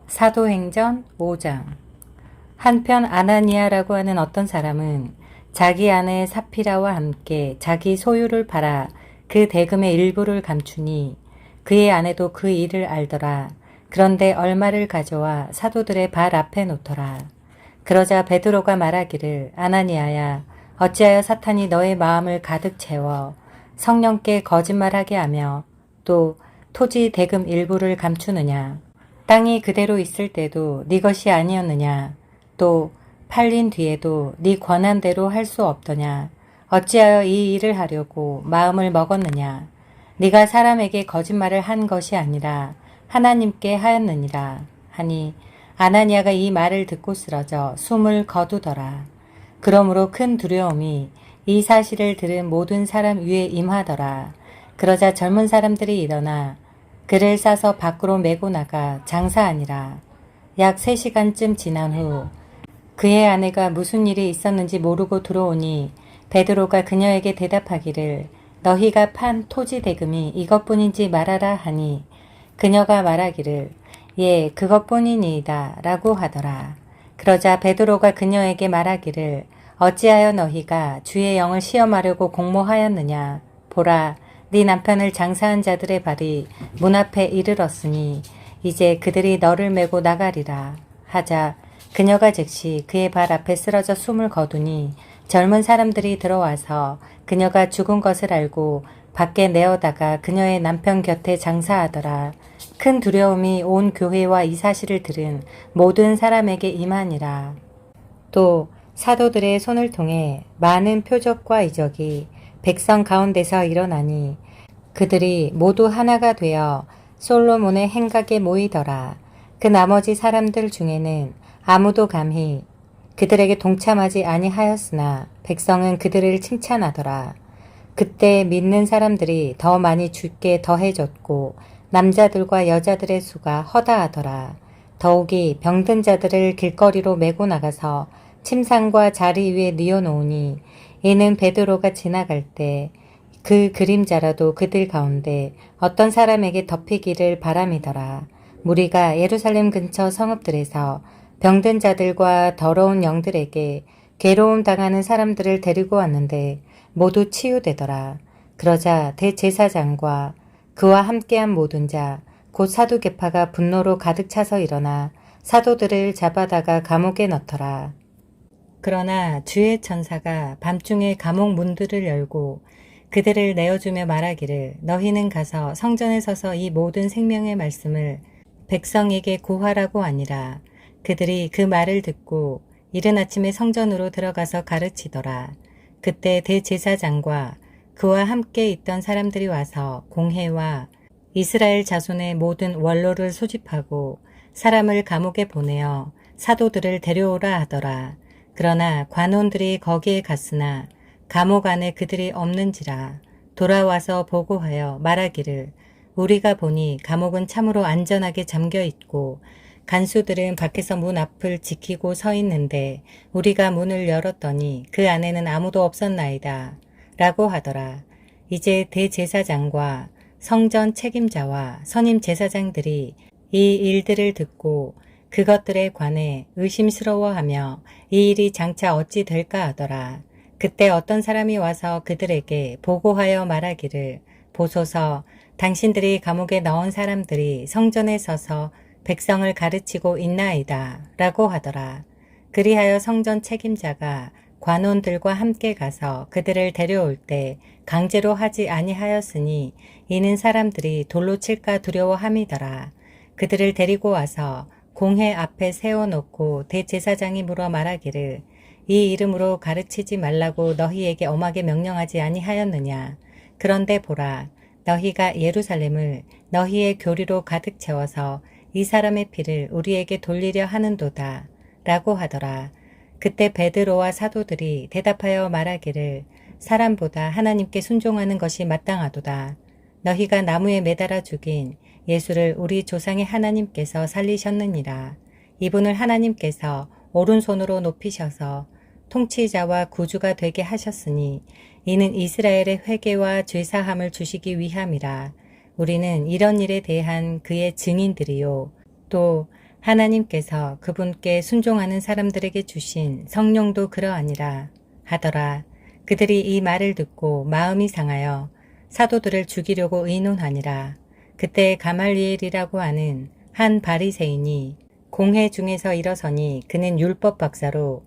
사도행전 5장. 한편 아나니아라고 하는 어떤 사람은 자기 아내 사피라와 함께 자기 소유를 팔아 그 대금의 일부를 감추니 그의 아내도 그 일을 알더라. 그런데 얼마를 가져와 사도들의 발 앞에 놓더라. 그러자 베드로가 말하기를, 아나니아야, 어찌하여 사탄이 너의 마음을 가득 채워 성령께 거짓말하게 하며 또 토지 대금 일부를 감추느냐. 땅이 그대로 있을 때도 네 것이 아니었느냐. 또 팔린 뒤에도 네 권한대로 할 수 없더냐. 어찌하여 이 일을 하려고 마음을 먹었느냐. 네가 사람에게 거짓말을 한 것이 아니라 하나님께 하였느니라 하니, 아나니아가 이 말을 듣고 쓰러져 숨을 거두더라. 그러므로 큰 두려움이 이 사실을 들은 모든 사람 위에 임하더라. 그러자 젊은 사람들이 일어나 그를 싸서 밖으로 메고 나가 장사하니라. 약 3시간쯤 지난 후 그의 아내가 무슨 일이 있었는지 모르고 들어오니 베드로가 그녀에게 대답하기를, 너희가 판 토지 대금이 이것뿐인지 말하라 하니, 그녀가 말하기를, 예, 그것뿐이니이다 라고 하더라. 그러자 베드로가 그녀에게 말하기를, 어찌하여 너희가 주의 영을 시험하려고 공모하였느냐. 보라, 네 남편을 장사한 자들의 발이 문 앞에 이르렀으니 이제 그들이 너를 메고 나가리라 하자, 그녀가 즉시 그의 발 앞에 쓰러져 숨을 거두니 젊은 사람들이 들어와서 그녀가 죽은 것을 알고 밖에 내어다가 그녀의 남편 곁에 장사하더라. 큰 두려움이 온 교회와 이 사실을 들은 모든 사람에게 임하니라. 또 사도들의 손을 통해 많은 표적과 이적이 백성 가운데서 일어나니 그들이 모두 하나가 되어 솔로몬의 행각에 모이더라. 그 나머지 사람들 중에는 아무도 감히 그들에게 동참하지 아니하였으나 백성은 그들을 칭찬하더라. 그때 믿는 사람들이 더 많이 죽게 더해졌고 남자들과 여자들의 수가 허다하더라. 더욱이 병든 자들을 길거리로 메고 나가서 침상과 자리 위에 뉘어놓으니 이는 베드로가 지나갈 때 그 그림자라도 그들 가운데 어떤 사람에게 덮이기를 바람이더라. 무리가 예루살렘 근처 성읍들에서 병든 자들과 더러운 영들에게 괴로움 당하는 사람들을 데리고 왔는데 모두 치유되더라. 그러자 대제사장과 그와 함께한 모든 자, 곧 사두개파가 분노로 가득 차서 일어나 사도들을 잡아다가 감옥에 넣더라. 그러나 주의 천사가 밤중에 감옥 문들을 열고 그들을 내어주며 말하기를, 너희는 가서 성전에 서서 이 모든 생명의 말씀을 백성에게 고하라고 하니라. 그들이 그 말을 듣고 이른 아침에 성전으로 들어가서 가르치더라. 그때 대제사장과 그와 함께 있던 사람들이 와서 공회와 이스라엘 자손의 모든 원로를 소집하고 사람을 감옥에 보내어 사도들을 데려오라 하더라. 그러나 관원들이 거기에 갔으나 감옥 안에 그들이 없는지라. 돌아와서 보고하여 말하기를, 우리가 보니 감옥은 참으로 안전하게 잠겨 있고 간수들은 밖에서 문 앞을 지키고 서 있는데 우리가 문을 열었더니 그 안에는 아무도 없었나이다 라고 하더라. 이제 대제사장과 성전 책임자와 선임 제사장들이 이 일들을 듣고 그것들에 관해 의심스러워하며 이 일이 장차 어찌 될까 하더라. 그때 어떤 사람이 와서 그들에게 보고하여 말하기를, 보소서, 당신들이 감옥에 넣은 사람들이 성전에 서서 백성을 가르치고 있나이다 라고 하더라. 그리하여 성전 책임자가 관원들과 함께 가서 그들을 데려올 때 강제로 하지 아니하였으니 이는 사람들이 돌로 칠까 두려워함이더라. 그들을 데리고 와서 공회 앞에 세워놓고 대제사장이 물어 말하기를, 이 이름으로 가르치지 말라고 너희에게 엄하게 명령하지 아니하였느냐. 그런데 보라, 너희가 예루살렘을 너희의 교리로 가득 채워서 이 사람의 피를 우리에게 돌리려 하는도다 라고 하더라. 그때 베드로와 사도들이 대답하여 말하기를, 사람보다 하나님께 순종하는 것이 마땅하도다. 너희가 나무에 매달아 죽인 예수를 우리 조상의 하나님께서 살리셨느니라. 이분을 하나님께서 오른손으로 높이셔서 통치자와 구주가 되게 하셨으니 이는 이스라엘의 회개와 죄사함을 주시기 위함이라. 우리는 이런 일에 대한 그의 증인들이요 또 하나님께서 그분께 순종하는 사람들에게 주신 성령도 그러하니라 하더라. 그들이 이 말을 듣고 마음이 상하여 사도들을 죽이려고 의논하니라. 그때 가말리엘이라고 하는 한 바리새인이 공회 중에서 일어서니 그는 율법 박사로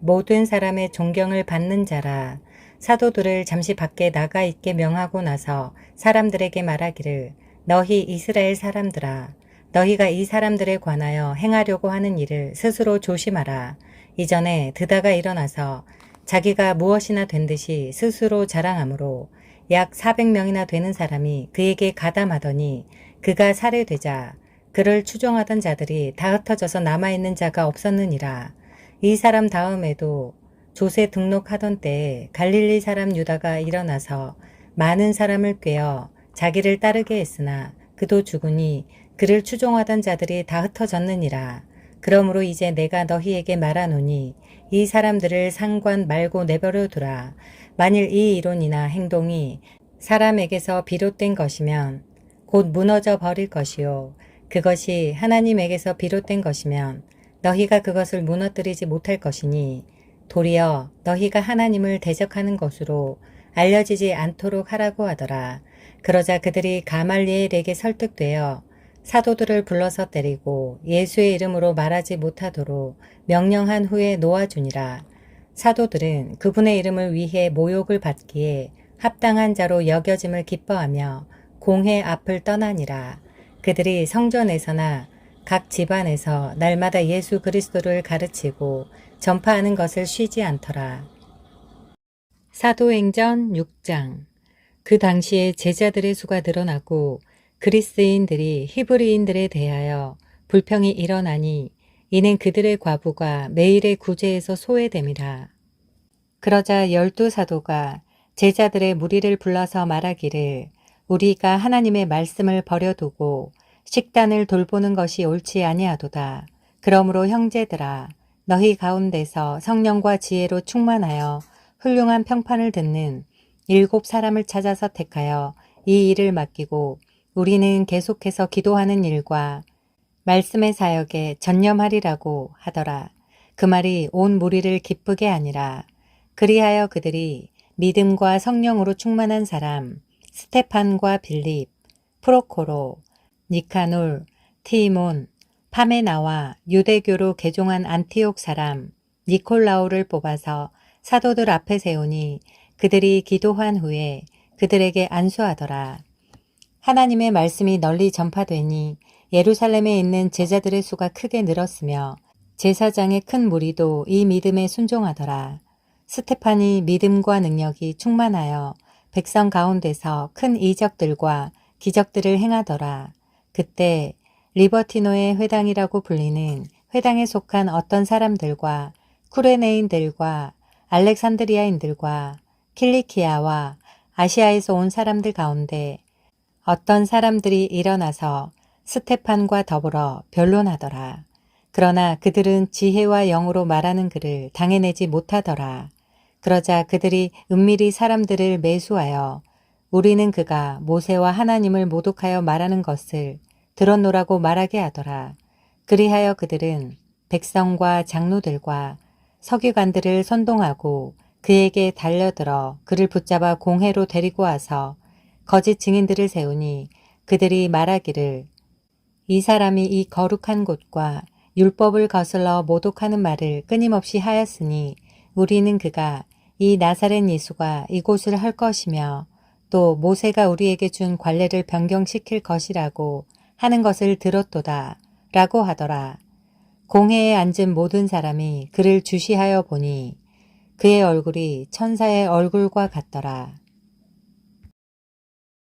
모든 사람의 존경을 받는 자라. 사도들을 잠시 밖에 나가 있게 명하고 나서 사람들에게 말하기를 너희 이스라엘 사람들아 너희가 이 사람들에 관하여 행하려고 하는 일을 스스로 조심하라. 이전에 드다가 일어나서 자기가 무엇이나 된 듯이 스스로 자랑하므로 약 400명이나 되는 사람이 그에게 가담하더니 그가 살해되자 그를 추종하던 자들이 다 흩어져서 남아있는 자가 없었느니라. 이 사람 다음에도 조 등록하던 때에 갈릴리 사람 유다가 일어나서 많은 사람을 꾀어 자기를 따르게 했으나 그도 죽으니 그를 추종하던 자들이 다 흩어졌느니라. 그러므로 이제 내가 너희에게 말하노니 이 사람들을 상관 말고 내버려 두라. 만일 이 이론이나 행동이 사람에게서 비롯된 것이면 곧 무너져 버릴 것이요. 그것이 하나님에게서 비롯된 것이면 너희가 그것을 무너뜨리지 못할 것이니 도리어 너희가 하나님을 대적하는 것으로 알려지지 않도록 하라고 하더라. 그러자 그들이 가말리엘에게 설득되어 사도들을 불러서 때리고 예수의 이름으로 말하지 못하도록 명령한 후에 놓아주니라. 사도들은 그분의 이름을 위해 모욕을 받기에 합당한 자로 여겨짐을 기뻐하며 공회 앞을 떠나니라. 그들이 성전에서나 각 집안에서 날마다 예수 그리스도를 가르치고 전파하는 것을 쉬지 않더라. 사도행전 6장. 그 당시에 제자들의 수가 늘어나고 그리스인들이 히브리인들에 대하여 불평이 일어나니 이는 그들의 과부가 매일의 구제에서 소외됨이라. 그러자 12사도가 제자들의 무리를 불러서 말하기를 우리가 하나님의 말씀을 버려두고 식단을 돌보는 것이 옳지 아니하도다. 그러므로 형제들아 너희 가운데서 성령과 지혜로 충만하여 훌륭한 평판을 듣는 7사람을 찾아서 택하여 이 일을 맡기고 우리는 계속해서 기도하는 일과 말씀의 사역에 전념하리라고 하더라. 그 말이 온 무리를 기쁘게 하니라. 그리하여 그들이 믿음과 성령으로 충만한 사람 스테판과 빌립, 프로코로, 니카놀, 티몬, 파메나와 유대교로 개종한 안티옥 사람 니콜라오를 뽑아서 사도들 앞에 세우니 그들이 기도한 후에 그들에게 안수하더라. 하나님의 말씀이 널리 전파되니 예루살렘에 있는 제자들의 수가 크게 늘었으며 제사장의 큰 무리도 이 믿음에 순종하더라. 스테판이 믿음과 능력이 충만하여 백성 가운데서 큰 이적들과 기적들을 행하더라. 그때 리버티노의 회당이라고 불리는 회당에 속한 어떤 사람들과 쿠레네인들과 알렉산드리아인들과 킬리키아와 아시아에서 온 사람들 가운데 어떤 사람들이 일어나서 스테판과 더불어 변론하더라. 그러나 그들은 지혜와 영으로 말하는 글을 당해내지 못하더라. 그러자 그들이 은밀히 사람들을 매수하여 우리는 그가 모세와 하나님을 모독하여 말하는 것을 들었노라고 말하게 하더라. 그리하여 그들은 백성과 장로들과 서기관들을 선동하고 그에게 달려들어 그를 붙잡아 공회로 데리고 와서 거짓 증인들을 세우니 그들이 말하기를 이 사람이 이 거룩한 곳과 율법을 거슬러 모독하는 말을 끊임없이 하였으니 우리는 그가 이 나사렛 예수가 이곳을 할 것이며 또 모세가 우리에게 준 관례를 변경시킬 것이라고 하는 것을 들었도다 라고 하더라. 공회에 앉은 모든 사람이 그를 주시하여 보니 그의 얼굴이 천사의 얼굴과 같더라.